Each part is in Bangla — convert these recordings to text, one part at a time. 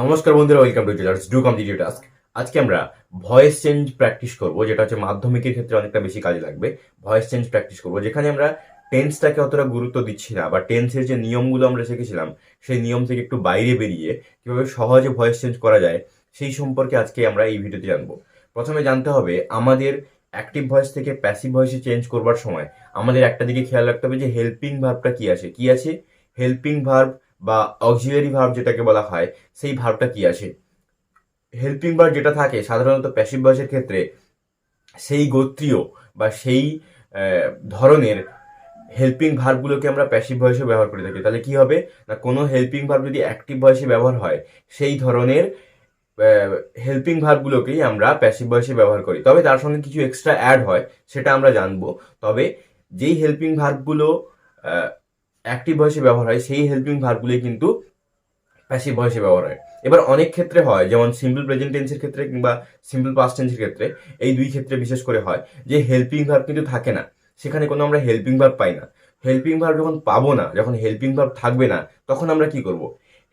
নমস্কার বন্ধুরা, welcome to let's do competitive task. আজকে আমরা ভয়েস চেঞ্জ প্র্যাকটিস করব, যেটা হচ্ছে মাধ্যমিকের ক্ষেত্রে অনেকটা বেশি কাজে লাগবে। ভয়েস চেঞ্জ প্র্যাকটিস করব, যেখানে আমরা টেন্সটাকে অতটা গুরুত্ব দিচ্ছি না, বা টেন্সের যে নিয়মগুলো আমরা শিখেছিলাম সেই নিয়ম থেকে একটু বাইরে বেরিয়ে কিভাবে সহজে ভয়েস চেঞ্জ করা যায় সেই সম্পর্কে আজকে আমরা এই ভিডিওতে জানবো। প্রথমে জানতে হবে আমাদের অ্যাক্টিভ ভয়েস থেকে প্যাসিভ ভয়েসে চেঞ্জ করবার সময় আমাদের একটা দিকে খেয়াল রাখতে হবে যে হেল্পিং ভার্বটা কি আছে হেল্পিং ভার্ব বা অক্সিলারি ভার্ব যেটাকে বলা হয়, সেই ভার্বটা কি আছে। হেল্পিং ভার্ব যেটা থাকে সাধারণত প্যাসিভ ভয়েসের ক্ষেত্রে সেই গোত্রীয় বা সেই ধরনের হেল্পিং ভার্বগুলোকে আমরা প্যাসিভ ভয়েসে ব্যবহার করে থাকি। তাহলে কি হবে না, কোনো হেল্পিং ভার্ব যদি অ্যাক্টিভ ভয়েসে ব্যবহার হয় সেই ধরনের হেল্পিং ভার্বগুলোকেই আমরা প্যাসিভ ভয়েসে ব্যবহার করি। তবে তার সঙ্গে কিছু এক্সট্রা অ্যাড হয়, সেটা আমরা জানবো। তবে যেই হেল্পিং ভার্বগুলো অ্যাক্টিভ ভয়েসে ব্যবহার হয় সেই হেল্পিং ভার্বগুলোই কিন্তু প্যাসিভ ভয়েসে ব্যবহার হয়। এবার অনেক ক্ষেত্রে হয়, যেমন সিম্পল প্রেজেন্ট টেন্সের ক্ষেত্রে কিংবা সিম্পল পাস্ট টেন্সের ক্ষেত্রে, এই দুই ক্ষেত্রে বিশেষ করে হয় যে হেল্পিং ভার্ব কিন্তু থাকে না, সেখানে কোনো আমরা হেল্পিং ভার্ব পাই না। হেল্পিং ভার্ব যখন পাবো না, যখন হেল্পিং ভার্ব থাকবে না, তখন আমরা কি করব?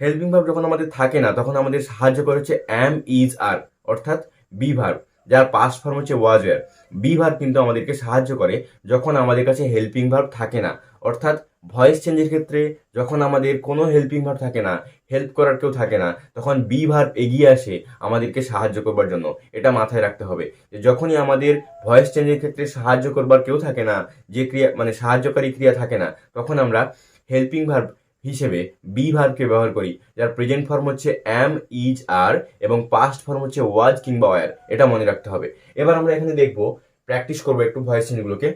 হেল্পিং ভার্ব যখন আমাদের থাকে না, তখন আমাদের সাহায্য করে হচ্ছে অ্যাম, ইজ, আর, অর্থাৎ বি ভার্ব, যার পাস্ট ফর্ম হচ্ছে ওয়াজ ওয়্যার। বি ভার্ব কিন্তু আমাদেরকে সাহায্য করে যখন আমাদের কাছে হেল্পিং ভার্ব থাকে না। অর্থাৎ ভয়েস চেঞ্জের ক্ষেত্রে যখন আমাদের কোনো হেল্পিং ভার্ব থাকে না, হেল্প করার কেউ থাকে না, তখন বি ভার্ব এগিয়ে আসে আমাদেরকে সাহায্য করবার জন্য। এটা মাথায় রাখতে হবে যে যখনই আমাদের ভয়েস চেঞ্জের ক্ষেত্রে সাহায্য করবার কেউ থাকে না, যে ক্রিয়া মানে সাহায্যকারী ক্রিয়া থাকে না, তখন আমরা হেল্পিং ভার্ব হিসেবে বি ভার্বকে ব্যবহার করি, যার প্রেজেন্ট ফর্ম হচ্ছে অ্যাম, ইজ, আর, এবং পাস্ট ফর্ম হচ্ছে ওয়াজ কিংবা ওয়্যার। এটা মনে রাখতে হবে। এবার আমরা এখানে দেখবো, প্র্যাকটিস করবো একটু ভয়েস চেঞ্জগুলোকে।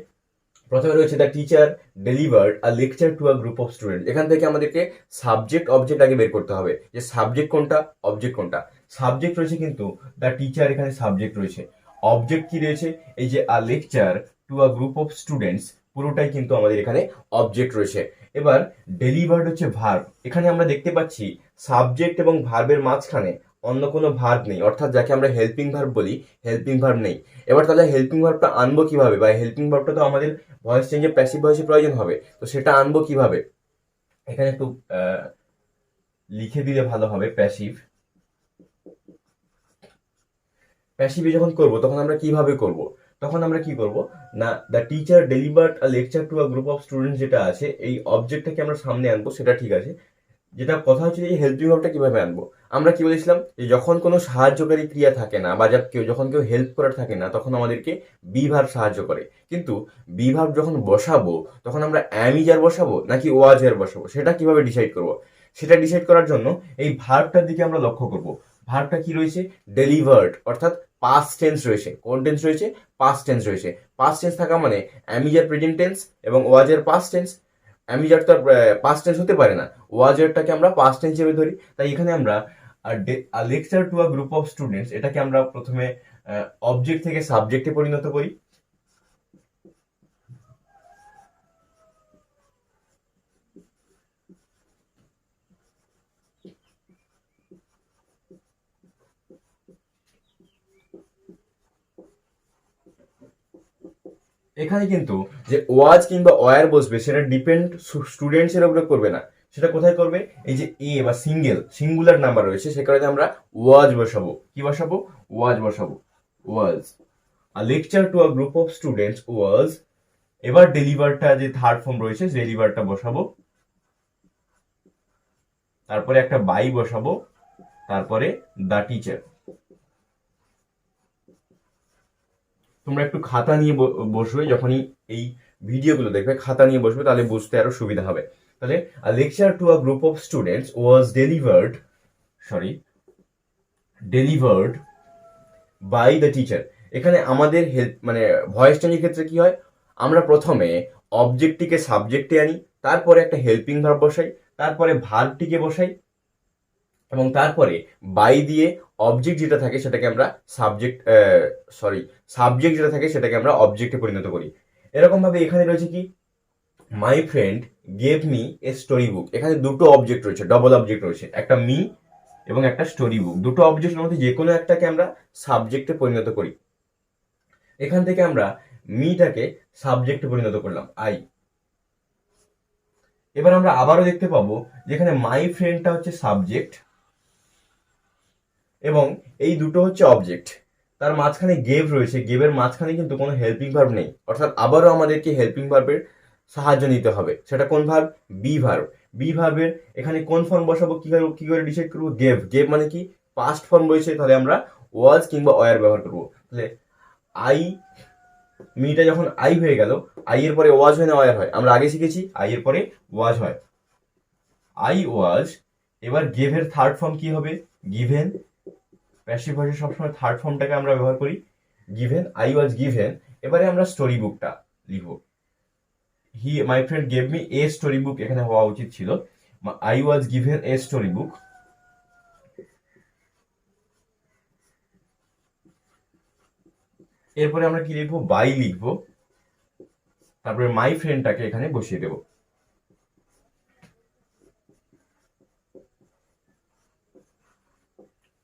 প্রথমে রয়েছে the teacher delivered a lecture to a group of student. এখান থেকে আমাদেরকে সাবজেক্ট অবজেক্ট আগে বের করতে হবে, যে সাবজেক্ট কোনটা, অবজেক্ট কোনটা। সাবজেক্ট রয়েছে কিন্তু দ্য টিচার, এখানে সাবজেক্ট রয়েছে। অবজেক্ট কি রয়েছে? এই যে a lecture to a group of students, পুরোটাই কিন্তু আমাদের এখানে অবজেক্ট রয়েছে। এবার ডেলিভার্ড হচ্ছে ভার্ব। এখানে আমরা দেখতে পাচ্ছি সাবজেক্ট এবং ভার্বের মাঝখানে অন্য কোনো ভার্ব নেই, অর্থাৎ যাকে আমরা হেল্পিং ভার্ব বলি, হেল্পিং ভার্ব নেই। এবার তাহলে হেল্পিং ভার্বটা আনবো কিভাবে, বা হেল্পিং ভার্বটা তো আমাদের ভয়েস চেঞ্জে প্যাসিভ ভয়েসে প্রয়োজন হবে, তো সেটা আনবো কিভাবে? এখানে একটু লিখে দিলে ভালো হবে। প্যাসিভ, প্যাসিভে যখন করব তখন আমরা কিভাবে করব? তখন আমরা কি করব না, the teacher delivered a lecture to a group of students যেটা আছে, এই অবজেক্টটাকে আমরা সামনে আনবো, সেটা ঠিক আছে। যেটা কথা হচ্ছে যে হেল্পিং ভার্বটা কিভাবে আনবো। আমরা কি বলেছিলাম যে যখন কোনো সাহায্যকারী ক্রিয়া থাকে না, বা যখন কেউ হেল্প করার থাকে না, তখন আমাদেরকে বি ভার্ব সাহায্য করে। কিন্তু বি ভার্ব যখন বসাবো, তখন আমরা অ্যাম, ইজ, আর বসাবো নাকি ওয়াজ এর বসাবো, সেটা কিভাবে ডিসাইড করব? সেটা ডিসাইড করার জন্য এই ভার্বটার দিকে আমরা লক্ষ্য করব। ভার্বটা কি রয়েছে? ডেলিভার্ড, অর্থাৎ পাস্ট টেন্স রয়েছে। কোন টেন্স রয়েছে? পাস্ট টেন্স রয়েছে। পাস্ট টেন্স থাকা মানে অ্যাম, ইজ, আর প্রেজেন্ট টেন্স এবং ওয়াজ এর পাস্ট টেন্স। অ্যামিজার তো পাস্ট টেন্স হতে পারে না, ওয়াজারটাকে আমরা পাস্ট টেন্স হিসেবে ধরি। তাই এখানে আমরা lecture to a group of students, এটাকে আমরা প্রথমে অবজেক্ট থেকে সাবজেক্টে পরিণত করি। এখানে কিন্তু যে ওয়াজ কিংবা ওয়ার বসবে সেটা ডিপেন্ড স্টুডেন্টস এর উপরে করবে না। সেটা কোথায় করবে? এই যে এ বা সিঙ্গুলার নাম্বার রয়েছে, সে কারণে আমরা ওয়াজ বসাবো। কি বসাবো? ওয়াজ বসাবো। Was a lecture to a group of students was. এবার ডেলিভারটা যে থার্ড ফর্ম রয়েছে, ডেলিভারটা বসাবো, তারপরে একটা বাই বসাবো, তারপরে দা টিচার। তোমরা একটু খাতা নিয়ে বসবে, যখনই এই ভিডিওগুলো দেখবে খাতা নিয়ে বসবে, তাহলে বুঝতে আরো সুবিধা হবে। তাহলে lecture to a group of students was delivered by the teacher. এখানে আমাদের হেল্প মানে ভয়েস চেঞ্জের ক্ষেত্রে কি হয়, আমরা প্রথমে অবজেক্টটিকে সাবজেক্টে আনি, তারপরে একটা হেল্পিং ভার্ব বসাই, তারপরে ভার্বটিকে বসাই, এবং তারপরে বাই দিয়ে অবজেক্ট যেটা থাকে সেটাকে আমরা সাবজেক্ট যেটা থাকে সেটাকে আমরা অবজেক্টে পরিণত করি। এরকম ভাবে এখানে রয়েছে কি, my friend gave me a story book. এখানে দুটো অবজেক্ট রয়েছে, ডবল অবজেক্ট রয়েছে, একটা মি এবং একটা স্টোরি বুক। দুটো অবজেক্টের মধ্যে যে কোনো একটাকে আমরা সাবজেক্টে পরিণত করি। এখান থেকে আমরা মিটাকে সাবজেক্টে পরিণত করলাম, আই। এবার আমরা আবারও দেখতে পাবো যেখানে মাই ফ্রেন্ডটা হচ্ছে সাবজেক্ট, এবং এই দুটো হচ্ছে অবজেক্ট, তার মাঝখানে গেভ রয়েছে, গেভের মাঝখানে কিন্তু কোনো হেল্পিং ভার্ব নেই, অর্থাৎ আবারও আমাদেরকে হেল্পিং ভার্বের সাহায্য নিতে হবে। সেটা কোন ভার্ব? Be verb. বি ভার্বের এখানে কোন ফর্ম বসাবো, কি করে ডিসাইড করবো? গেভ। গেভ মানে কি? পাস্ট ফর্ম রয়েছে, তাহলে আমরা ওয়াজ কিংবা ওয়ার ব্যবহার করবো। তাহলে আই, মিটা যখন আই হয়ে গেল, আই এর পরে ওয়াজ হয় না ওয়ার হয়? আমরা আগে শিখেছি আই এর পরে ওয়াজ হয়, আই ওয়াজ। এবার গেভের থার্ড ফর্ম কি হবে? গিভেন। প্যাসিভ ভয়েসে সবসময় থার্ড ফর্মটাকে আমরা ব্যবহার করি, গিভেন। I was given. এবারে আমরা স্টোরি বুকটা লিখবো। My friend gave me a story book, এখানে হওয়া উচিত ছিল I was given a story book. এরপরে আমরা কি লিখবো? বাই লিখবো, তারপরে মাই ফ্রেন্ডটাকে এখানে বসিয়ে দেবো।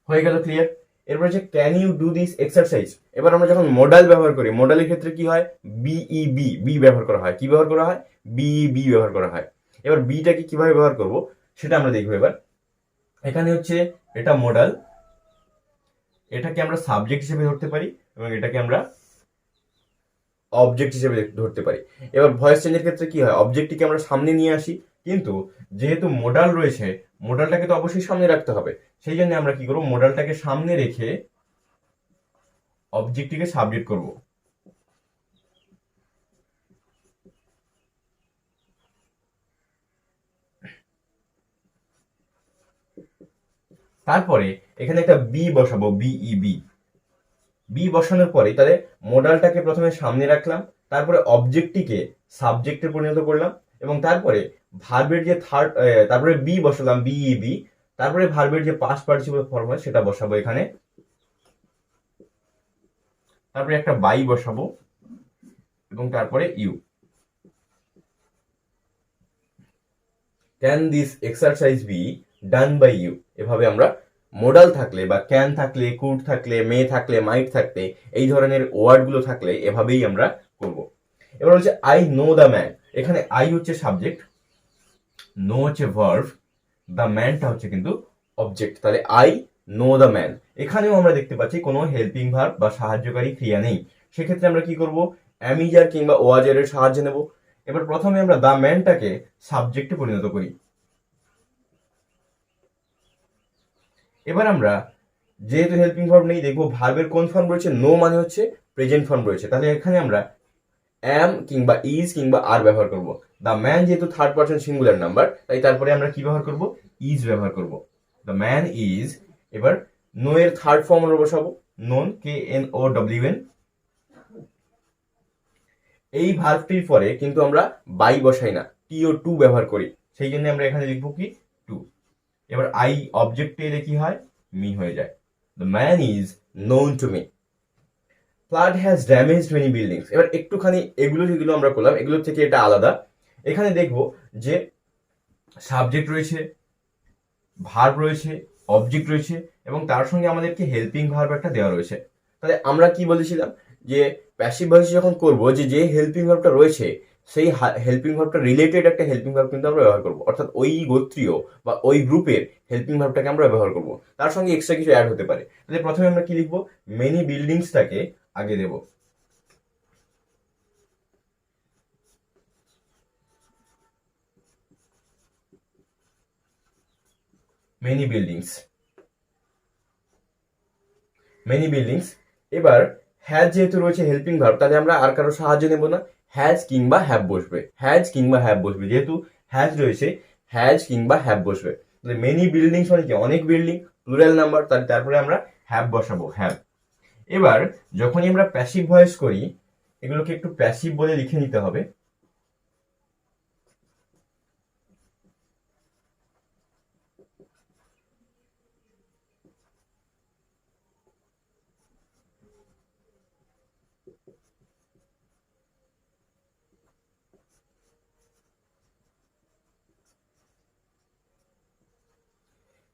হয়ে গেল, ক্লিয়ার? এরপর হচ্ছে can you do this exercise. এবার আমরা যখন মডাল ব্যবহার করি, মডালের ক্ষেত্রে কি হয়? বিই বি, বি ব্যবহার করা হয়। কি ব্যবহার করা হয়? বিই বি ব্যবহার করা হয়। এবার বিটাকে কিভাবে ব্যবহার করব সেটা আমরা দেখবো। এবার এখানে হচ্ছে এটা মডাল, এটাকে আমরা সাবজেক্ট হিসেবে ধরতে পারি এবং এটাকে আমরা অবজেক্ট হিসেবে ধরতে পারি। এবার ভয়েস চেঞ্জের ক্ষেত্রে কি হয়? অবজেক্টটিকে আমরা সামনে নিয়ে আসি, কিন্তু যেহেতু মোডাল রয়েছে, মোডালটাকে তো অবশ্যই সামনে রাখতে হবে। সেই জন্য আমরা কি করবো? মোডালটাকে সামনে রেখে অবজেক্টটিকে সাবজেক্ট করব। তারপরে এখানে একটা বি বসাবো, বিই বি। বি বসানোর পরে তাহলে মোডালটাকে প্রথমে সামনে রাখলাম, তারপরে অবজেক্টটিকে সাবজেক্টে পরিণত করলাম, এবং তারপরে ভার্বের যে থার্ড, তারপরে বি বসালাম, বিই বি। তারপরে ভার্বের যে পাস্ট পার্টিসিপল ফর্ম হয় সেটা বসাবো এখানে, তারপরে একটা বাই বসাবো এবং তারপরে you. Can this exercise be done by you. এভাবে আমরা মোডাল থাকলে বা ক্যান থাকলে, কুড থাকলে, মে থাকলে, মাইট থাকলে, এই ধরনের ওয়ার্ডগুলো থাকলে এভাবেই আমরা করব। এবার হচ্ছে আই নো দ্য ম্যান। এখানে আই হচ্ছে সাবজেক্ট, নো হচ্ছে ভার্ব, দ্য ম্যানটা হচ্ছে কিন্তু অবজেক্ট। তাহলে আই নো দ্য ম্যান। এখানেও আমরা দেখতে পাচ্ছি কোনো হেল্পিং ভার্ব বা সাহায্যকারী ক্রিয়া নেই। সেক্ষেত্রে আমরা কি করব? অ্যামিজার কিংবা ওয়াজার এর সাহায্য নেব। এবার প্রথমে আমরা দ্য ম্যানটাকে সাবজেক্টে পরিণত করি। এবার আমরা যেহেতু হেল্পিং ভার্ব নেই, দেখবো ভার্বের কোন ফর্ম রয়েছে? নো মানে হচ্ছে প্রেজেন্ট ফর্ম রয়েছে। তাহলে এখানে আমরা অ্যাম কিংবা ইজ কিংবা আর ব্যবহার করব। দ্য ম্যান যেহেতু থার্ড পারসন সিঙ্গুলার নাম্বার, তাই তারপরে আমরা কি ব্যবহার করব? ইজ ব্যবহার করব। The man is. এবার নো এর থার্ড ফর্ম আমরা বসাবো, known, K N O W N. এই ভার্বটির পরে কিন্তু আমরা বাই বসাই না, টি ও টু ব্যবহার করি। সেই জন্য আমরা এখানে লিখবো কি? টু। এবার আই অবজেক্টে এলে কি হয়? মি হয়ে যায়। The man is known to me. Flood has damaged many buildings. এবার একটুখানি এগুলো যেগুলো আমরা করলাম এগুলোর থেকে এটা আলাদা। এখানে দেখবো যে সাবজেক্ট রয়েছে, ভার্ব রয়েছে, অবজেক্ট রয়েছে, এবং তার সঙ্গে আমাদেরকে হেল্পিং ভার্ব একটা দেওয়া রয়েছে। তাহলে আমরা কি বলেছিলাম যে প্যাসিভ ভয়েসে যখন করবো, যে হেল্পিং ভার্বটা রয়েছে সেই হেল্পিং ভার্বটা রিলেটেড একটা হেল্পিং ভার্ব কিন্তু আমরা ব্যবহার করবো, অর্থাৎ ওই গোত্রীয় বা ওই গ্রুপের হেল্পিং ভার্বটাকে আমরা ব্যবহার করবো, তার সঙ্গে এক্সট্রা কিছু অ্যাড হতে পারে। তাহলে প্রথমে আমরা কি লিখবো? মেনি বিল্ডিংসটাকে আগে দেবো, মেনি বিল্ডিংস, মেনি বিল্ডিংস। এবার হ্যাজ যেহেতু রয়েছে হেল্পিং ভার্ব, তাহলে আমরা আর কারো সাহায্য নেব না, হ্যাজ কিংবা হ্যাভ বসবে, হ্যাজ কিংবা হ্যাভ বসবে। যেহেতু হ্যাজ রয়েছে, হ্যাজ কিংবা হ্যাভ বসবে। তাহলে মেনি বিল্ডিংস মানে কি? অনেক বিল্ডিং, প্লুরাল নাম্বার, তারপরে আমরা হ্যাভ বসাবো, হ্যাভ। এবার যখনই আমরা প্যাসিভ ভয়েস করি, এগুলোকে একটু প্যাসিভ বলে লিখে নিতে হবে।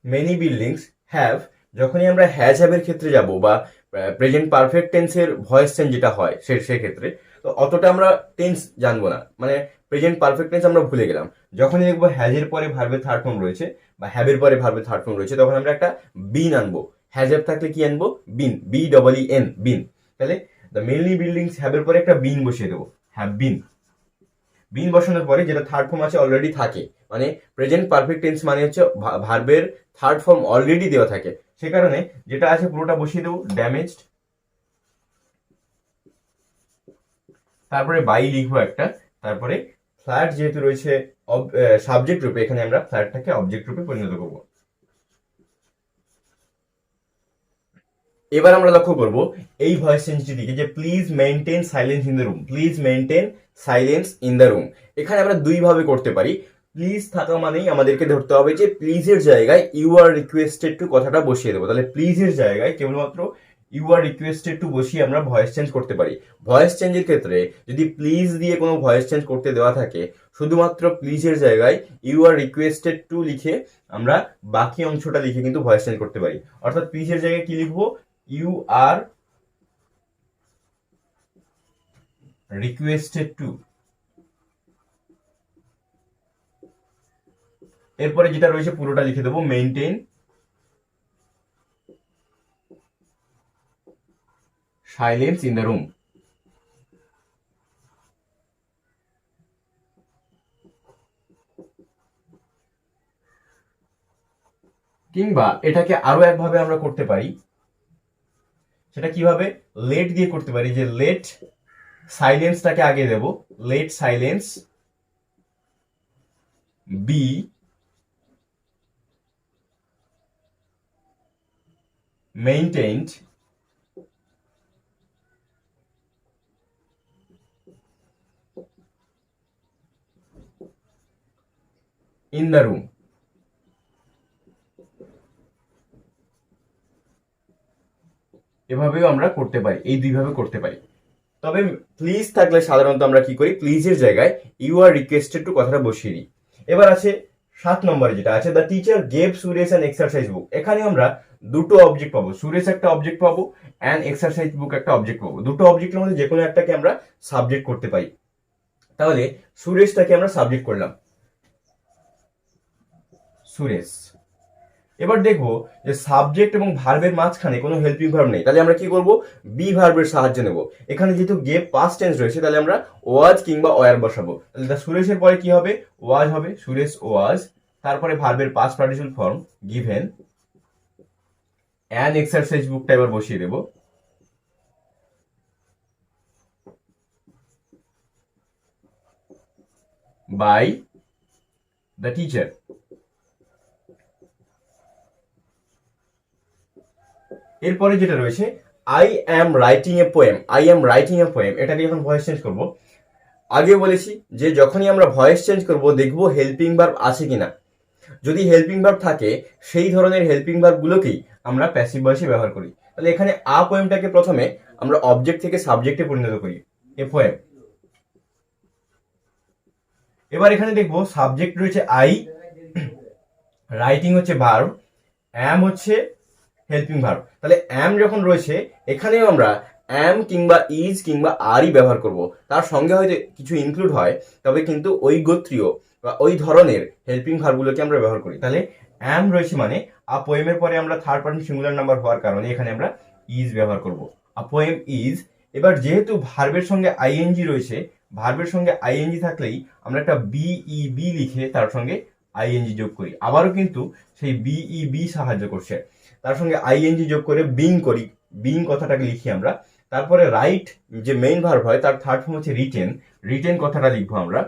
Many buildings have. যখনই আমরা হ্যাজ হ্যাভের ক্ষেত্রে যাব বা প্রেজেন্ট পারফেক্ট টেন্সের ভয়েস চেঞ্জ যেটা হয় সেক্ষেত্রে তো অতটা আমরা টেন্স জানবো না, মানে প্রেজেন্ট পারফেক্ট টেন্স আমরা ভুলে গেলাম। যখনই দেখবো হ্যাজের পরে ভার্বের থার্ড ফর্ম রয়েছে বা হ্যাভের পরে ভার্বের থার্ড ফর্ম রয়েছে, তখন আমরা একটা বিন আনবো। হ্যাজ হ্যাভ থাকলে কি আনবো? বিন, BEEN, বিন। তাহলে দ্য মেনলি বিল্ডিংস হ্যাভের পরে একটা বিন বসিয়ে দেবো, হ্যাভ বিন। বিন বসানোর পরে যেটা থার্ড ফর্ম আছে অলরেডি থাকে, মানে প্রেজেন্ট পারফেক্ট টেন্স মানে হচ্ছে ভার্বের থার্ড ফর্ম অলরেডি দেওয়া থাকে, সে কারণে যেটা আছে পুরোটা বসিয়ে দেবো, ড্যামেজড। তারপরে বাই লিখবো একটা, তারপরে ফ্ল্যাট যেহেতু রয়েছে সাবজেক্ট রূপে, এখানে আমরা ফ্ল্যাটটাকে অবজেক্ট রূপে পরিণত করবো। এবার আমরা লক্ষ্য করব এই ভয়েস চেঞ্জটির দিকে, যে please maintain silence in the room, please maintain silence in the room. এখানে আমরা দুই ভাবে করতে পারি। প্লিজ থাকা মানেই আমাদেরকে ধরতে হবে যে প্লিজের জায়গায় ইউ আর রিকোয়েস্টেড টু কথাটা বসিয়ে দেবো। তাহলে প্লিজের জায়গায় কেবলমাত্র ইউ আর রিকোয়েস্টেড টু বসিয়ে আমরা ভয়েস চেঞ্জ করতে পারি। ভয়েস চেঞ্জের ক্ষেত্রে যদি প্লিজ দিয়ে কোনো ভয়েস চেঞ্জ করতে দেওয়া থাকে, শুধুমাত্র প্লিজের জায়গায় ইউ আর রিকোয়েস্টেড টু লিখে আমরা বাকি অংশটা লিখে কিন্তু ভয়েস চেঞ্জ করতে পারি। অর্থাৎ প্লিজের জায়গায় কি লিখবো? You are requested to. এরপরে যেটা রয়েছে পুরোটা লিখে দেবো, maintain silence in the room. কিংবা এটাকে আরো একভাবে আমরা করতে পারি, সেটা কিভাবে? লেট দিয়ে করতে পারি, যে লেট সাইলেন্সটাকে আগে দেব, let silence be maintained in the room. এভাবেও আমরা করতে পারি, এই দুইভাবে করতে পারি। তবে প্লিজ থাকলে সাধারণত আমরা কি করি? প্লিজের জায়গায় ইউ আর রিকোয়েস্টেড টু কথাটা বসিয়ে দিই। এবার আছে 7 নম্বরে যেটা আছে, the teacher gave Suresh an exercise বুক। এখানে আমরা দুটো অবজেক্ট পাবো, সুরেশ একটা অবজেক্ট পাবো, অ্যান এক্সারসাইজ বুক একটা অবজেক্ট পাবো। দুটো অবজেক্টের মধ্যে যে কোনো একটাকে আমরা সাবজেক্ট করতে পারি। তাহলে সুরেশটাকে আমরা সাবজেক্ট করলাম, সুরেশ। এবার দেখবো যে সাবজেক্ট এবং ভার্বের মাঝখানে কোনো হেল্পিং ভার্ব নেই, তাহলে আমরা কি করব? বি ভার্বের সাহায্য নেব। এখানে যেহেতু গেভ পাস্ট টেন্স রয়েছে, তাহলে আমরা ওয়াজ কিংবা ওয়ার বসাবো। তাহলে দা সুরেশের পরে কি হবে? ওয়াজ হবে, সুরেশ ওয়াজ। তারপরে ভার্বের past participle form given, an exercise বুকটা এবার বসিয়ে দেব, বাই দ্য টিচার। এরপরে যেটা রয়েছে, I am writing a poem, I am writing a poem, এটাকে যখন ভয়েস চেঞ্জ করব, আগে বলেছি যে যখনই আমরা ভয়েস চেঞ্জ করব দেখবো হেল্পিং ভার্ব আছে কিনা। যদি হেল্পিং ভার্ব থাকে, সেই ধরনের হেল্পিং ভার্ব গুলোকেই আমরা প্যাসিভ ভয়েসে ব্যবহার করি। তাহলে এখানে আ পোয়েমটাকে প্রথমে আমরা অবজেক্ট থেকে সাবজেক্টে পরিণত করি, এ পোয়েম। এবার এখানে দেখবো সাবজেক্ট রয়েছে আই, রাইটিং হচ্ছে ভার্ব, অ্যাম হচ্ছে হেল্পিং ভার্ব। তাহলে অ্যাম যখন রয়েছে, এখানেও আমরা অ্যাম কিংবা ইজ কিংবা আরই ব্যবহার করব। তার সঙ্গে হয়তো কিছু ইনক্লুড হয়, তবে কিন্তু ওই গোত্রীয় বা ওই ধরনের হেল্পিং ভার্বগুলোকে আমরা ব্যবহার করি। তাহলে অ্যাম রয়েছে মানে আ পোয়েমের পরে আমরা থার্ড পার্সন সিঙ্গুলার নাম্বার হওয়ার কারণে এখানে আমরা ইজ ব্যবহার করব, আ পোয়েম ইজ। এবার যেহেতু ভার্বের সঙ্গে আইএনজি রয়েছে, ভার্বের সঙ্গে আইএনজি থাকলেই আমরা একটা বিই লিখে তার সঙ্গে আইএনজি যোগ করি। আবারও কিন্তু সেই বিই সাহায্য করছে। তার সঙ্গে আইএনজি যোগ করে বিং করি, বিং কথাটাকে লিখি আমরা। তারপরে রাইট যে মেইন ভার্ব হয়, তার থার্ড ফর্ম হচ্ছে রিটেন, রিটেন কথাটা লিখবো আমরা।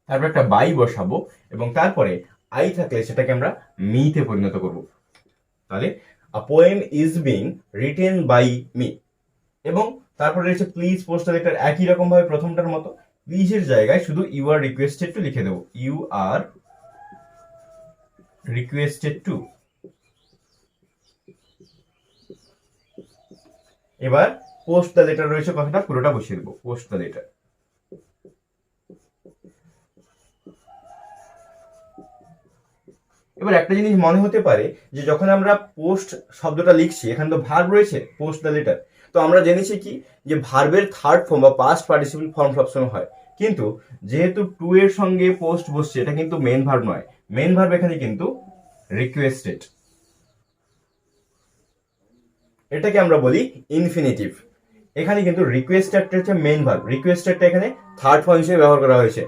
তারপর একটা বাই বসাবো, এবং তারপরে আই থাকলে সেটাকে আমরা মিতে পরিণত করব। তাহলে a poem is being written by me. এবং তারপরে রয়েছে প্লিজ পোস্টাল লেটার, একই রকম ভাবে প্রথমটার মতো প্লিজের জায়গায় শুধু ইউ আর রিকোয়েস্টেড টু লিখে দেবো, ইউ আর রিকোয়েস্টেড টু। এবার পোস্ট দ্য লেটার রয়েছে কথাটা পুরোটা বসিয়ে দেবো, পোস্ট দ্য লেটার। এবার একটা জিনিস মনে হতে পারে যে যখন আমরা পোস্ট শব্দটা লিখছি, এখানে তো ভার্ব রয়েছে, পোস্ট দ্য লেটার, তো আমরা জেনেছি কি যে ভার্বের থার্ড ফর্ম বা পাস্ট পার্টিসিপল ফর্ম সবসময় হয়। কিন্তু যেহেতু টু এর সঙ্গে পোস্ট বসছে, এটা কিন্তু মেন ভার্ব নয়, মেন ভার্ব এখানে কিন্তু রিকোয়েস্টেড, এটাকে আমরা বলি ইনফিনিটিভ। এখানে কিন্তু রিকোয়েস্টেডটা হচ্ছে মেইন ভার্ব, রিকোয়েস্টেডটা এখানে থার্ড ফর্ম হিসেবে ব্যবহার করা হয়েছে।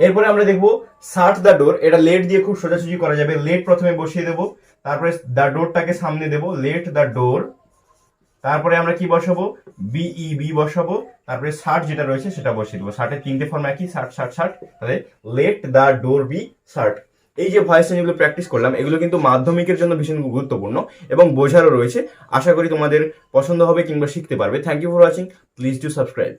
এরপরে আমরা দেখবো শাট দ্য ডোর, এটা লেট দিয়ে খুব সোজাসুজি করা যাবে। লেট প্রথমে বসিয়ে দেবো, তারপরে দ্য ডোরটাকে সামনে দেবো, লেট দ্য ডোর, তারপরে আমরা কি বসাবো, বি বসাবো, তারপরে শার্ট যেটা রয়েছে সেটা বসিয়ে দেবো। শার্টের তিনটে ফর্ম একই, শার্ট শার্ট শার্ট, তাহলে let the door be shut. এই যে ভয়েস চেঞ্জগুলো প্র্যাকটিস করলাম, এগুলো কিন্তু মাধ্যমিকের জন্য ভীষণ গুরুত্বপূর্ণ এবং বোঝারও রয়েছে। আশা করি তোমাদের পছন্দ হবে কিংবা শিখতে পারবে। Thank you for watching, please do subscribe.